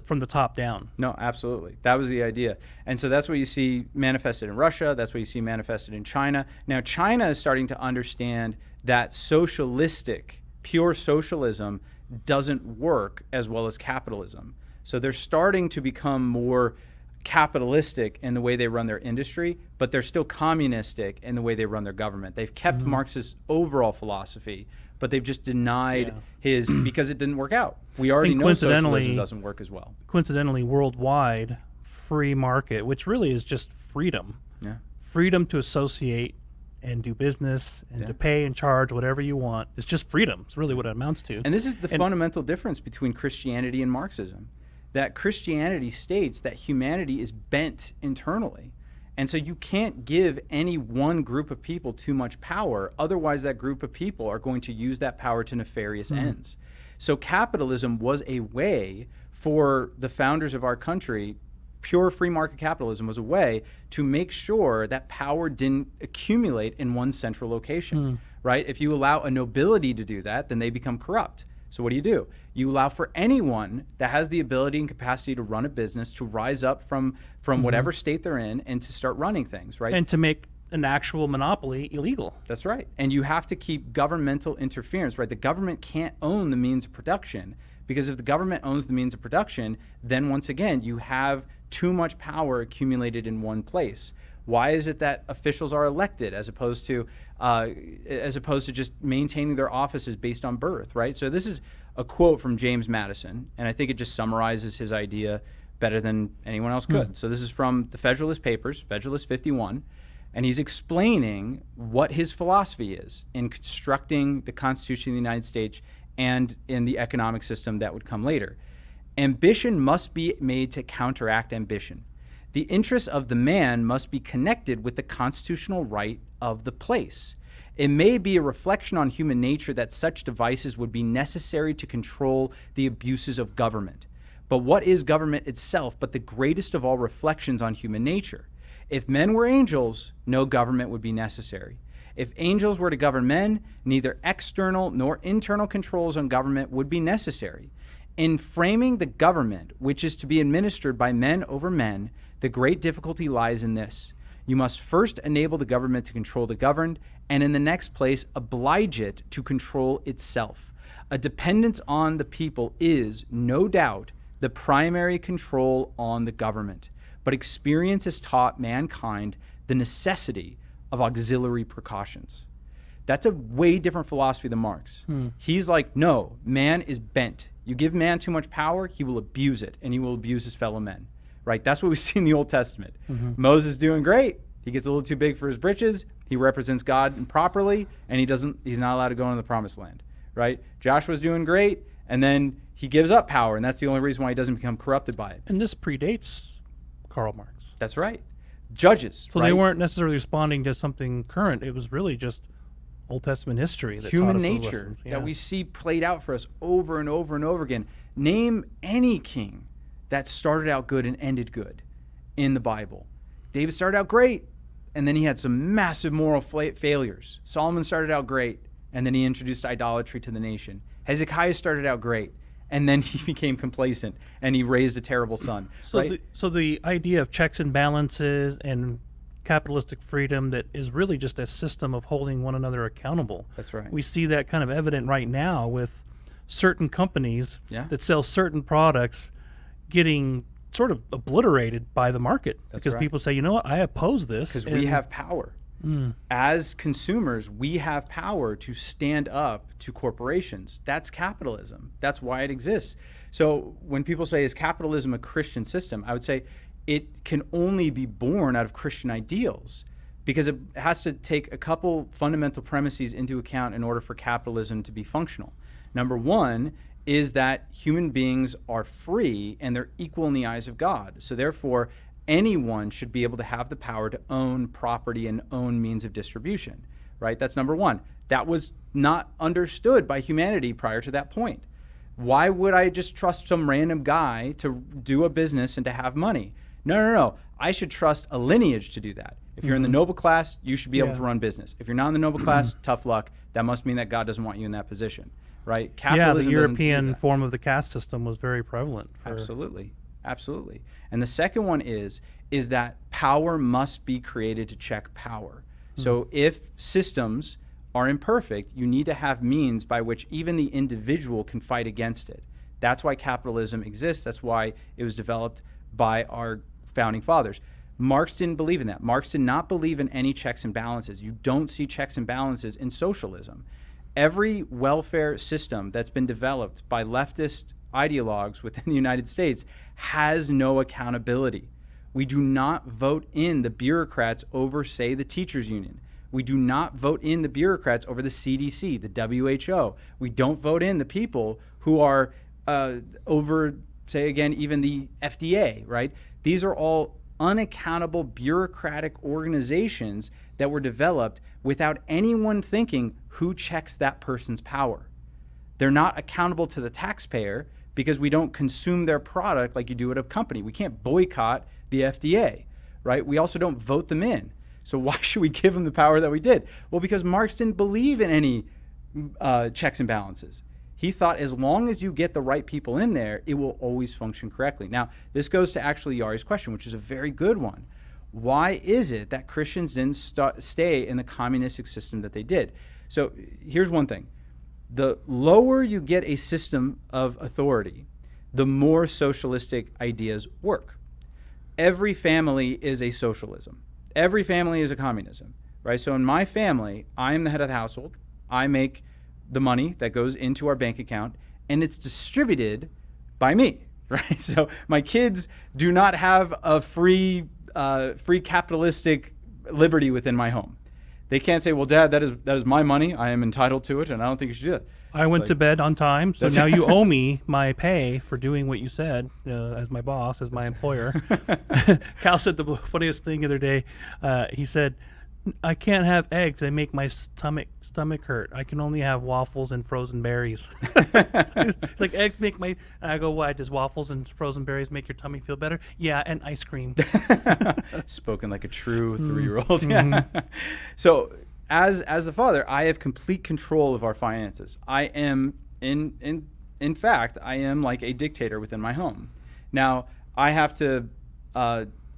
from the top down.
No, absolutely. That was the idea. And so that's what you see manifested in Russia. That's what you see manifested in China. Now, China is starting to understand that socialistic, pure socialism doesn't work as well as capitalism. So they're starting to become more capitalistic in the way they run their industry, but they're still communistic in the way they run their government. They've kept Marx's overall philosophy, but they've just denied his, because it didn't work out. We already know socialism doesn't work as well.
Coincidentally, worldwide, free market, which really is just freedom.
Yeah.
Freedom to associate and do business and to pay and charge whatever you want. It's just freedom. It's really what it amounts to.
And this is the fundamental difference between Christianity and Marxism. That Christianity states that humanity is bent internally. And so you can't give any one group of people too much power. Otherwise, that group of people are going to use that power to nefarious ends. So capitalism was a way for the founders of our country, pure free market capitalism was a way to make sure that power didn't accumulate in one central location, right? If you allow a nobility to do that, then they become corrupt. So what do? You allow for anyone that has the ability and capacity to run a business to rise up from whatever state they're in and to start running things, right?
And to make an actual monopoly illegal.
That's right. And you have to keep governmental interference, right? The government can't own the means of production Because if the government owns the means of production, then once again, you have too much power accumulated in one place. Why is it that officials are elected as opposed to just maintaining their offices based on birth, right? So this is a quote from James Madison, and I think it just summarizes his idea better than anyone else could. So this is from the Federalist Papers, Federalist 51, and he's explaining what his philosophy is in constructing the Constitution of the United States and in the economic system that would come later. Ambition must be made to counteract ambition. The interests of the man must be connected with the constitutional right of the place. It may be a reflection on human nature that such devices would be necessary to control the abuses of government. But what is government itself but the greatest of all reflections on human nature? If men were angels, no government would be necessary. If angels were to govern men, neither external nor internal controls on government would be necessary. In framing the government, which is to be administered by men over men, the great difficulty lies in this. You must first enable the government to control the governed, and in the next place, oblige it to control itself. A dependence on the people is, no doubt, the primary control on the government. But experience has taught mankind the necessity of auxiliary precautions. That's a way different philosophy than Marx. He's like, no, man is bent. You give man too much power, he will abuse it, and he will abuse his fellow men. Right? That's what we see in the Old Testament. Moses doing great. He gets a little too big for his britches. He represents God improperly, and he's not allowed to go into the promised land. Right? Joshua's doing great, and then he gives up power, and that's the only reason why he doesn't become corrupted by it.
And this predates Karl Marx.
That's right. Judges.
So
right?
they weren't necessarily responding to something current. It was really just Old Testament history that
human
taught us those
nature
lessons.
that we see played out for us over and over and over again. Name any king that started out good and ended good in the Bible. David started out great, and then he had some massive moral failures. Solomon started out great, and then he introduced idolatry to the nation. Hezekiah started out great, and then he became complacent, and he raised a terrible son.
So,
right?
so the idea of checks and balances and capitalistic freedom that is really just a system of holding one another accountable.
That's right.
We see that kind of evident right now with certain companies that sell certain products getting sort of obliterated by the market.
That's
because
right.
people say, you know what, I oppose this.
Because we have power. As consumers, we have power to stand up to corporations. That's capitalism. That's why it exists. So when people say, is capitalism a Christian system? I would say it can only be born out of Christian ideals, because it has to take a couple fundamental premises into account in order for capitalism to be functional. Number one is that human beings are free and they're equal in the eyes of God. So therefore, anyone should be able to have the power to own property and own means of distribution, right? That's number one. That was not understood by humanity prior to that point. Why would I just trust some random guy to do a business and to have money? No. I should trust a lineage to do that. If you're in the noble class, you should be able to run business. If you're not in the noble class, tough luck. That must mean that God doesn't want you in that position, right?
Capitalism, the European form of the caste system was very prevalent.
Absolutely. And the second one is that power must be created to check power. So if systems are imperfect, you need to have means by which even the individual can fight against it. That's why capitalism exists. That's why it was developed by our founding fathers. Marx didn't believe in that. Marx did not believe in any checks and balances. You don't see checks and balances in socialism. Every welfare system that's been developed by leftist ideologues within the United States has no accountability. We do not vote in the bureaucrats over, say, the teachers union. We do not vote in the bureaucrats over the CDC, the WHO. We don't vote in the people who are over, say again, even the FDA, right? These are all unaccountable bureaucratic organizations that were developed without anyone thinking who checks that person's power. They're not accountable to the taxpayer because we don't consume their product like you do at a company. We can't boycott the FDA, right? We also don't vote them in. So why should we give them the power that we did? Well, because Marx didn't believe in any checks and balances. He thought as long as you get the right people in there, it will always function correctly. Now, this goes to actually Yari's question, which is a very good one. Why is it that Christians didn't stay in the communistic system that they did? So here's one thing. the lower you get a system of authority, the more socialistic ideas work. Every family is a socialism. Every family is a communism, right? So in my family, I am the head of the household. I make the money that goes into our bank account, and it's distributed by me, right? So my kids do not have a free capitalistic liberty within my home. They can't say, well, Dad, that is my money. I am entitled to it, and I don't think you should do it.
I went to bed on time, so now you owe me my pay for doing what you said as my boss, as my employer. Cal said the funniest thing the other day. He said, I can't have eggs. They make my stomach hurt. I can only have waffles and frozen berries. It's like, eggs make my... I go, why? Does waffles and frozen berries make your tummy feel better? Yeah, and ice cream.
Spoken like a true 3-year-old. Yeah. So as the father, I have complete control of our finances. I am, in fact, I am like a dictator within my home. Now, I have to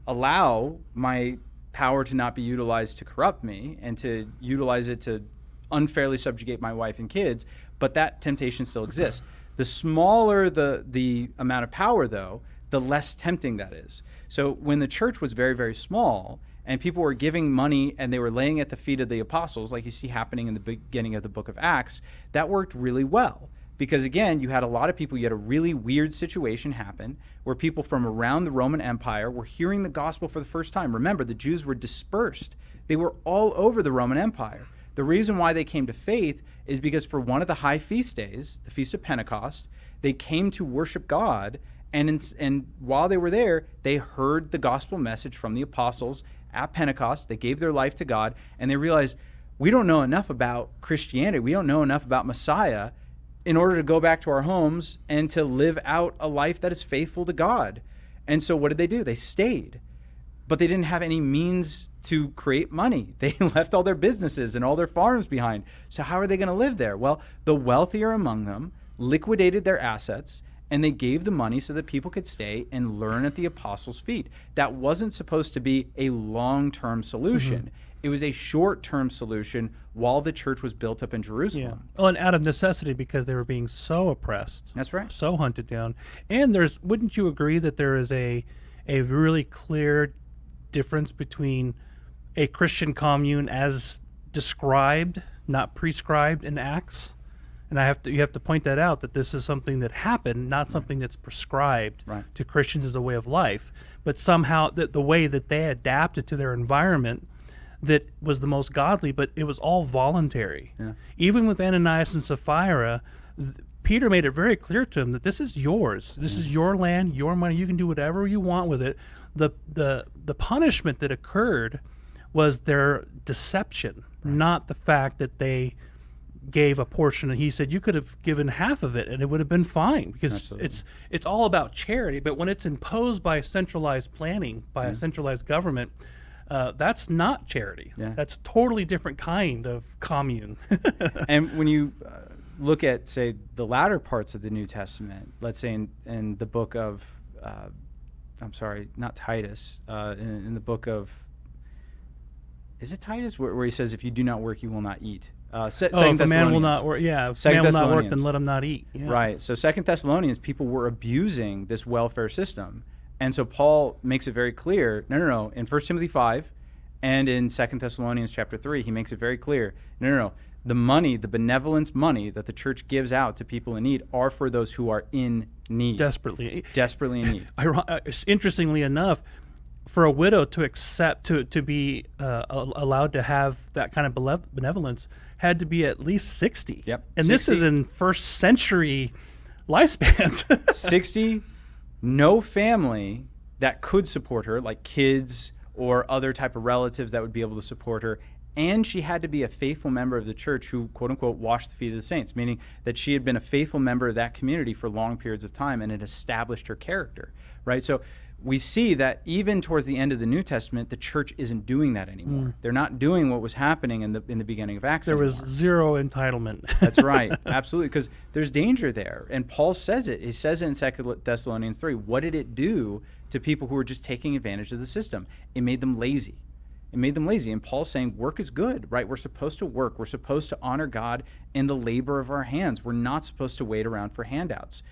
allow my power to not be utilized to corrupt me and to utilize it to unfairly subjugate my wife and kids, but that temptation still exists. The smaller the amount of power, though, the less tempting that is. So when the church was very, very small and people were giving money and they were laying at the feet of the apostles, like you see happening in the beginning of the book of Acts, that worked really well. Because again, you had a lot of people, you had a really weird situation happen where people from around the Roman Empire were hearing the gospel for the first time. Remember, the Jews were dispersed. They were all over the Roman Empire. The reason why they came to faith is because for one of the high feast days, the Feast of Pentecost, they came to worship God, and while they were there, they heard the gospel message from the apostles at Pentecost. They gave their life to God, and they realized, we don't know enough about Christianity. We don't know enough about Messiah in order to go back to our homes and to live out a life that is faithful to God. And so what did they do? They stayed, but they didn't have any means to create money. They left all their businesses and all their farms behind. So how are they going to live there? Well, the wealthier among them liquidated their assets, and they gave the money so that people could stay and learn at the apostles' feet. That wasn't supposed to be a long-term solution. Mm-hmm. It was a short-term solution while the church was built up in Jerusalem.
Yeah. Oh, and out of necessity because they were being so oppressed.
That's right.
So hunted down. And wouldn't you agree that there is a really clear difference between a Christian commune as described, not prescribed in Acts? And you have to point that out, that this is something that happened, not something that's prescribed to Christians as a way of life, but somehow the way that they adapted to their environment that was the most godly, but it was all voluntary. Yeah. Even with Ananias and Sapphira, Peter made it very clear to him that this is yours. This is your land, your money. You can do whatever you want with it. The punishment that occurred was their deception, not the fact that they gave a portion. And he said you could have given half of it and it would have been fine, because it's all about charity. But when it's imposed by centralized planning, by a centralized government, that's not charity. Yeah. That's totally different kind of commune.
And when you look at, say, the latter parts of the New Testament, let's say in the book of, I'm sorry, not Titus, in the book of, is it Titus, where he says, if you do not work, you will not eat?
If a man will not work, if man will not work, then let him not eat. Yeah.
Right. So 2 Thessalonians, people were abusing this welfare system. And so Paul makes it very clear, no. In 1 Timothy 5 and in 2 Thessalonians chapter 3, he makes it very clear, no. The money, the benevolence money that the church gives out to people in need are for those who are in need.
Desperately
in need.
Interestingly enough, for a widow to accept, to be allowed to have that kind of benevolence had to be at least 60.
Yep.
And 60. This is in first century lifespans.
60. No family that could support her, like kids or other type of relatives that would be able to support her. And she had to be a faithful member of the church who, quote unquote, washed the feet of the saints, meaning that she had been a faithful member of that community for long periods of time, and it established her character, right? So we see that even towards the end of the New Testament, the church isn't doing that anymore. They're not doing what was happening in the beginning of Acts
anymore.
Was
zero entitlement.
That's right. Absolutely. Because there's danger there. And Paul says it. He says it in 2 Thessalonians 3. What did it do to people who were just taking advantage of the system? It made them lazy. It made them lazy. And Paul's saying work is good, right? We're supposed to work. We're supposed to honor God in the labor of our hands. We're not supposed to wait around for handouts.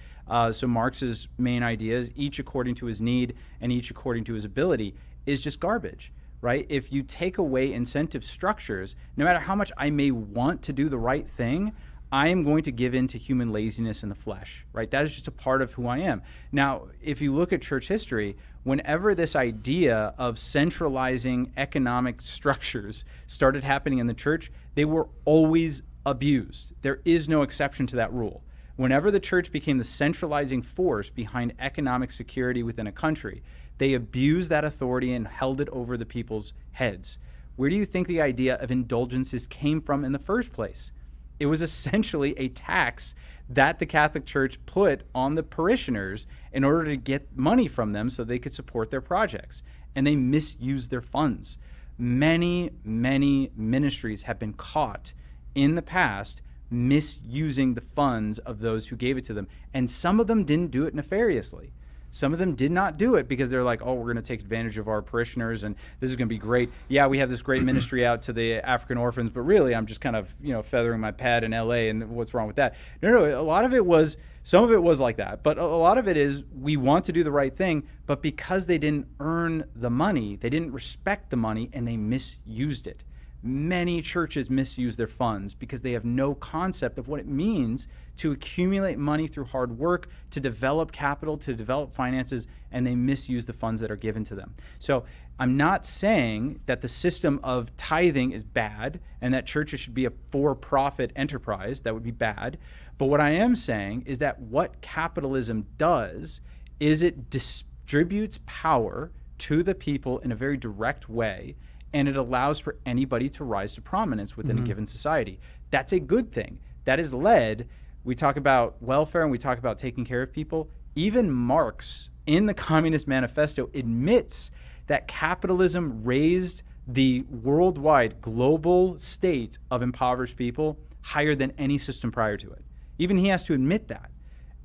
So Marx's main ideas, each according to his need and each according to his ability, is just garbage, right? If you take away incentive structures, no matter how much I may want to do the right thing, I am going to give in to human laziness in the flesh, right? That is just a part of who I am. Now, if you look at church history, whenever this idea of centralizing economic structures started happening in the church, they were always abused. There is no exception to that rule. Whenever the church became the centralizing force behind economic security within a country, they abused that authority and held it over the people's heads. Where do you think the idea of indulgences came from in the first place? It was essentially a tax that the Catholic Church put on the parishioners in order to get money from them so they could support their projects. And they misused their funds. Many, many ministries have been caught in the past misusing the funds of those who gave it to them. And some of them didn't do it nefariously. Some of them did not do it because they're like, oh, we're going to take advantage of our parishioners and this is going to be great. Yeah, we have this great ministry out to the African orphans, but really I'm just kind of, feathering my pad in LA, and what's wrong with that? No, a lot of it was, some of it was like that, but a lot of it is we want to do the right thing, but because they didn't earn the money, they didn't respect the money, and they misused it. Many churches misuse their funds because they have no concept of what it means to accumulate money through hard work, to develop capital, to develop finances, and they misuse the funds that are given to them. So I'm not saying that the system of tithing is bad and that churches should be a for-profit enterprise. That would be bad. But what I am saying is that what capitalism does is it distributes power to the people in a very direct way, and it allows for anybody to rise to prominence within a given society. That's a good thing. That is led, we talk about welfare and we talk about taking care of people. Even Marx, in the Communist Manifesto, admits that capitalism raised the worldwide global state of impoverished people higher than any system prior to it. Even he has to admit that.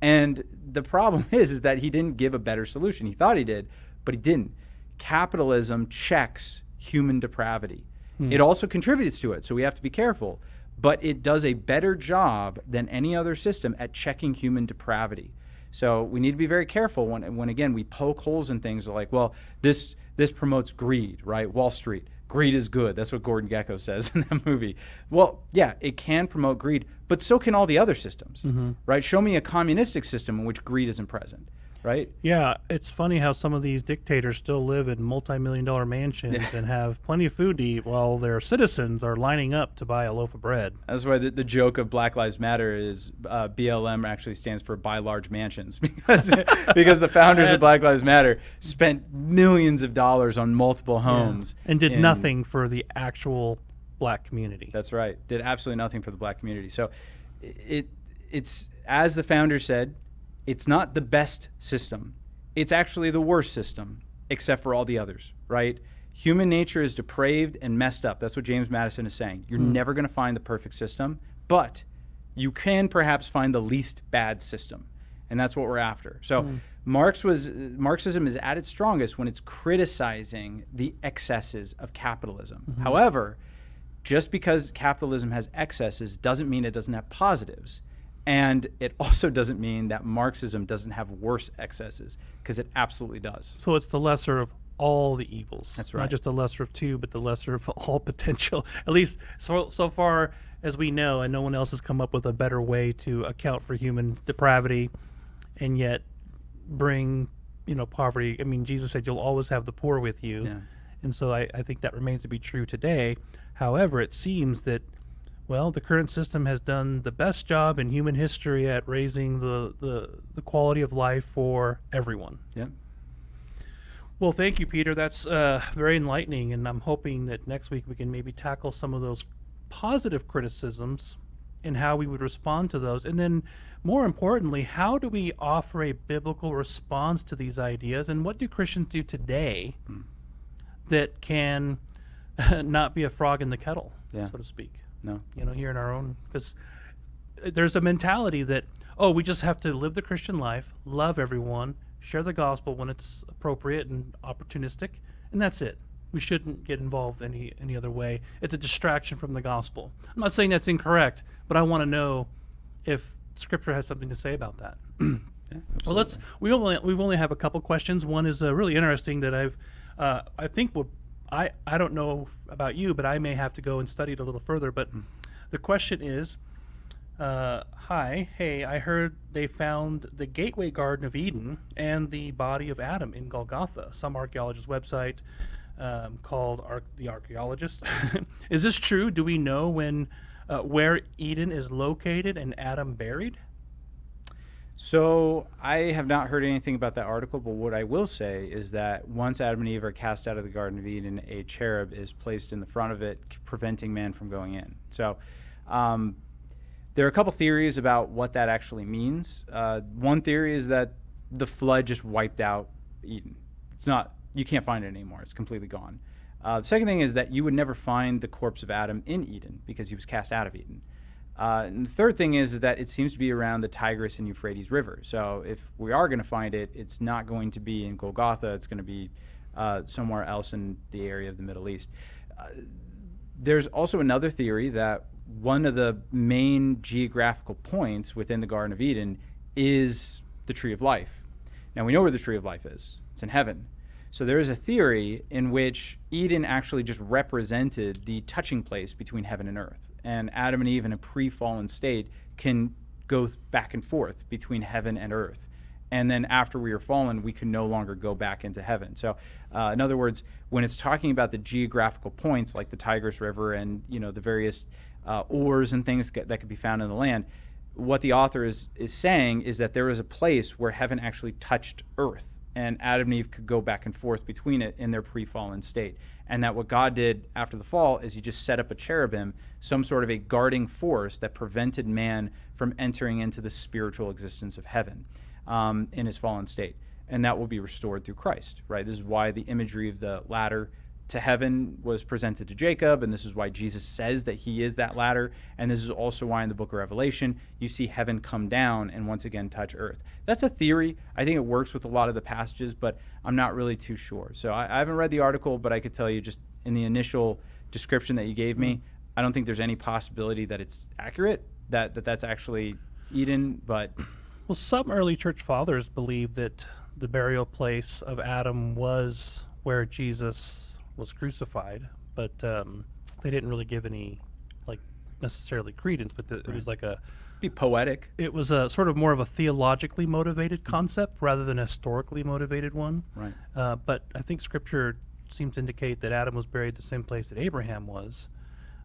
And the problem is that he didn't give a better solution. He thought he did, but he didn't. Capitalism checks human depravity. It also contributes to it, so we have to be careful. But it does a better job than any other system at checking human depravity. So we need to be very careful when again, we poke holes in things like, well, this promotes greed, right? Wall Street. Greed is good. That's what Gordon Gekko says in that movie. Well, yeah, it can promote greed, but so can all the other systems, right? Show me a communistic system in which greed isn't present. Right?
Yeah, it's funny how some of these dictators still live in multi-million-dollar mansions and have plenty of food to eat while their citizens are lining up to buy a loaf of bread.
That's why the joke of Black Lives Matter is BLM actually stands for buy large mansions because the founders of Black Lives Matter spent millions of dollars on multiple homes.
Yeah. And did nothing for the actual black community.
That's right. Did absolutely nothing for the black community. So it's as the founders said, it's not the best system. It's actually the worst system, except for all the others, right? Human nature is depraved and messed up. That's what James Madison is saying. You're never going to find the perfect system, but you can perhaps find the least bad system, and that's what we're after. So Marxism is at its strongest when it's criticizing the excesses of capitalism. However, just because capitalism has excesses doesn't mean it doesn't have positives. And it also doesn't mean that Marxism doesn't have worse excesses, because it absolutely does.
So it's the lesser of all the evils.
That's right.
Not just the lesser of two, but the lesser of all potential. At least so far as we know, and no one else has come up with a better way to account for human depravity and yet bring, poverty. I mean, Jesus said you'll always have the poor with you.
Yeah.
And so I think that remains to be true today. However, it seems that the current system has done the best job in human history at raising the quality of life for everyone.
Yeah.
Well, thank you, Peter. That's very enlightening, and I'm hoping that next week we can maybe tackle some of those positive criticisms and how we would respond to those. And then, more importantly, how do we offer a biblical response to these ideas, and what do Christians do today that can not be a frog in the kettle, so to speak?
No.
Here in our own, because there's a mentality that, we just have to live the Christian life, love everyone, share the gospel when it's appropriate and opportunistic, and that's it. we shouldn't get involved any other way. It's a distraction from the gospel. I'm not saying that's incorrect, but I want to know if Scripture has something to say about that.
Yeah,
Well, we've only have a couple questions. One is really interesting that I think I don't know about you, but I may have to go and study it a little further. But the question is, hey, I heard they found the Gateway Garden of Eden and the body of Adam in Golgotha. Some archaeologist website called The Archaeologist. Is this true? Do we know where Eden is located and Adam buried?
So I have not heard anything about that article, but what I will say is that once Adam and Eve are cast out of the Garden of Eden, a cherub is placed in the front of it, preventing man from going in. So there are a couple theories about what that actually means. One theory is that the flood just wiped out Eden. You can't find it anymore. It's completely gone. The second thing is that you would never find the corpse of Adam in Eden because he was cast out of Eden. And the third thing is that it seems to be around the Tigris and Euphrates River. So if we are going to find it, it's not going to be in Golgotha. It's going to be somewhere else in the area of the Middle East. There's also another theory that one of the main geographical points within the Garden of Eden is the Tree of Life. Now, we know where the Tree of Life is. It's in heaven. So there is a theory in which Eden actually just represented the touching place between heaven and earth. And Adam and Eve in a pre-fallen state can go back and forth between heaven and earth. And then after we are fallen, we can no longer go back into heaven. So in other words, when it's talking about the geographical points like the Tigris River and the various ores and things that could be found in the land, what the author is saying is that there is a place where heaven actually touched earth. And Adam and Eve could go back and forth between it in their pre-fallen state. And that what God did after the fall is he just set up a cherubim, some sort of a guarding force that prevented man from entering into the spiritual existence of heaven in his fallen state. And that will be restored through Christ, right? This is why the imagery of the ladder to heaven was presented to Jacob, and this is why Jesus says that he is that ladder, and this is also why in the book of Revelation you see heaven come down and once again touch earth. That's a theory. I think it works with a lot of the passages, but I'm not really too sure. So I haven't read the article, but I could tell you just in the initial description that you gave me, I don't think there's any possibility that it's accurate, that's actually Eden, but...
Well, some early church fathers believe that the burial place of Adam was where Jesus was crucified, but they didn't really give any necessarily credence, but it was like
be poetic.
It was a sort of more of a theologically motivated concept rather than a historically motivated one.
Right.
But I think Scripture seems to indicate that Adam was buried the same place that Abraham was,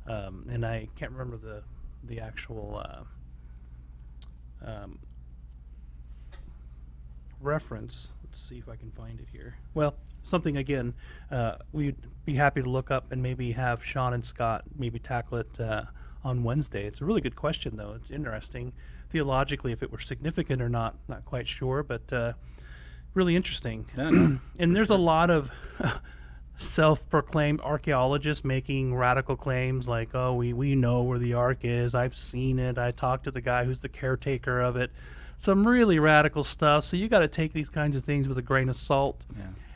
and I can't remember the actual reference. Let's see if I can find it here. Well, something again, we'd be happy to look up and maybe have Sean and Scott maybe tackle it on Wednesday. It's a really good question, though. It's interesting theologically if it were significant or not. Not quite sure, but really interesting.
Yeah, no,
and there's a lot of self-proclaimed archaeologists making radical claims like, oh, we know where the ark is. I've seen it. I talked to the guy who's the caretaker of it. Some really radical stuff. So you got to take these kinds of things with a grain of salt.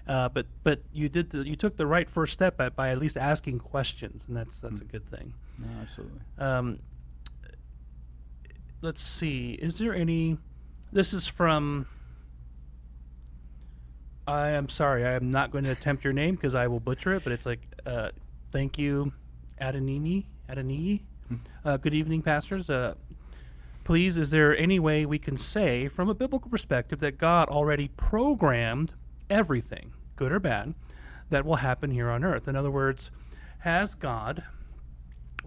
Yeah.
But you took the right first step by at least asking questions, and that's a good thing.
No, absolutely.
Let's see. Is there any? This is from. I am sorry. I am not going to attempt your name because I will butcher it. But it's like, thank you, Adanini. Good evening, pastors. Please, is there any way we can say, from a biblical perspective, that God already programmed everything, good or bad, that will happen here on earth? In other words, has God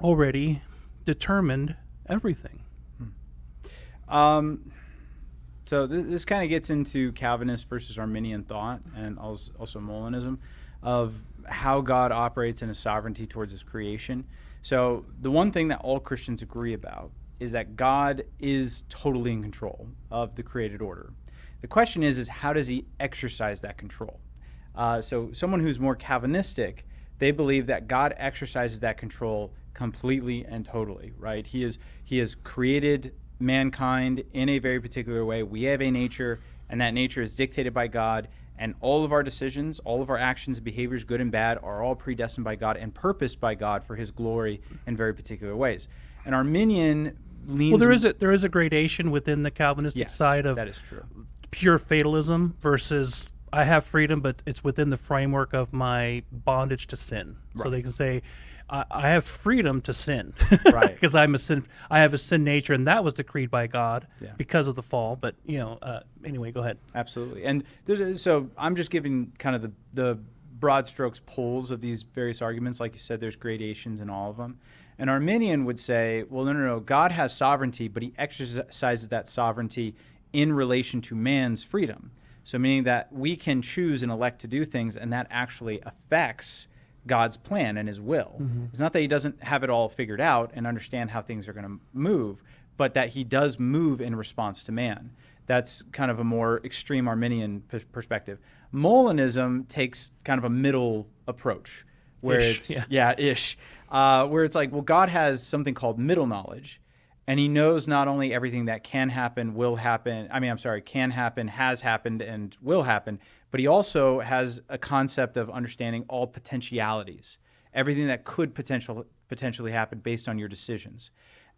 already determined everything?
So this kind of gets into Calvinist versus Arminian thought, and also Molinism, of how God operates in his sovereignty towards his creation. So the one thing that all Christians agree about is that God is totally in control of the created order. The question is how does he exercise that control? So someone who's more Calvinistic, they believe that God exercises that control completely and totally, right? He has created mankind in a very particular way. We have a nature, and that nature is dictated by God, And all of our decisions, all of our actions and behaviors, good and bad, are all predestined by God and purposed by God for his glory in very particular ways. And Arminian leans...
Well, there is a gradation within the Calvinistic side of
that is true.
Pure fatalism versus I have freedom, but it's within the framework of my bondage to sin. So they can say, I have freedom to sin,
Right?
Because I have a sin nature, and that was decreed by God because of the fall. But anyway, go ahead.
Absolutely. And so I'm just giving kind of the broad strokes polls of these various arguments. Like you said, there's gradations in all of them. An Arminian would say, well, no, God has sovereignty, but he exercises that sovereignty in relation to man's freedom. So meaning that we can choose and elect to do things, and that actually affects God's plan and his will. It's not that he doesn't have it all figured out and understand how things are going to move, but that he does move in response to man. That's kind of a more extreme Arminian perspective. Molinism takes kind of a middle approach, where where it's like, well, God has something called middle knowledge, and he knows not only everything that can happen, can happen, has happened, and will happen, but he also has a concept of understanding all potentialities, everything that could potentially happen based on your decisions.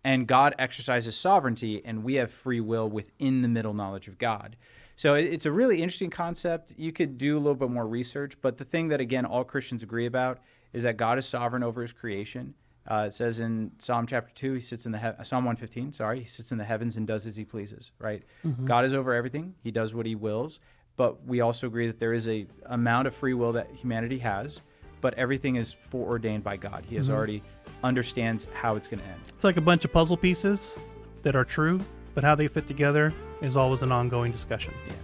And God exercises sovereignty, and we have free will within the middle knowledge of God. So it's a really interesting concept. You could do a little bit more research, but the thing that, again, all Christians agree about is that God is sovereign over his creation. It says in Psalm chapter 2, Psalm 115, he sits in the heavens and does as he pleases, right? God is over everything. He does what he wills. But we also agree that there is a amount of free will that humanity has, but everything is foreordained by God. He has already understands how it's going to end.
It's like a bunch of puzzle pieces that are true, but how they fit together is always an ongoing discussion.
Yeah.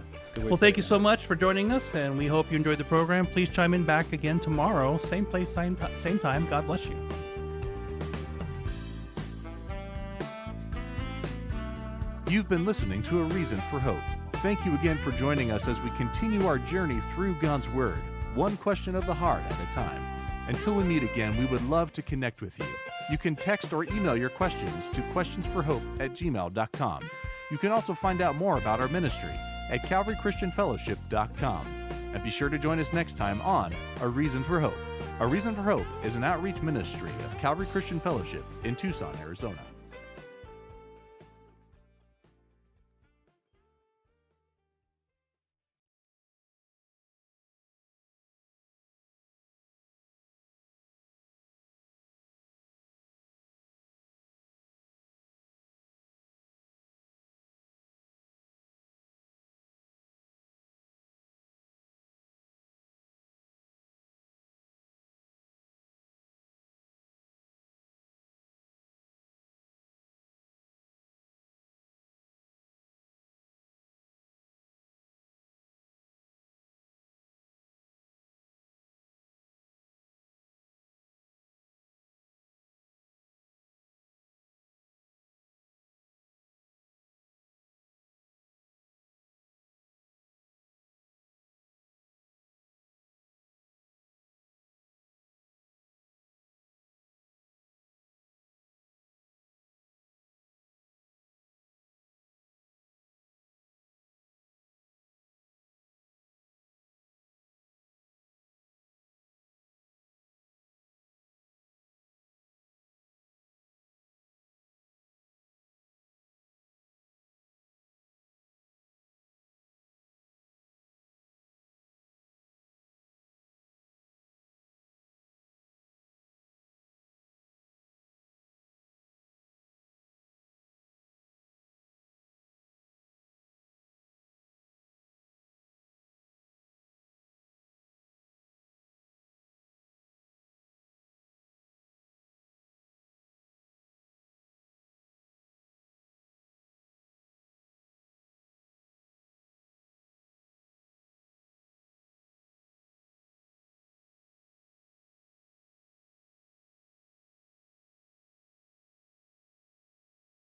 Well, thank you so much for joining us, and we hope you enjoyed the program. Please chime in back again tomorrow, same place, same time. God bless you.
You've been listening to A Reason for Hope. Thank you again for joining us as we continue our journey through God's Word, one question of the heart at a time. Until we meet again, we would love to connect with you. You can text or email your questions to questionsforhope@gmail.com. You can also find out more about our ministry at calvarychristianfellowship.com. And be sure to join us next time on A Reason for Hope. A Reason for Hope is an outreach ministry of Calvary Christian Fellowship in Tucson, Arizona.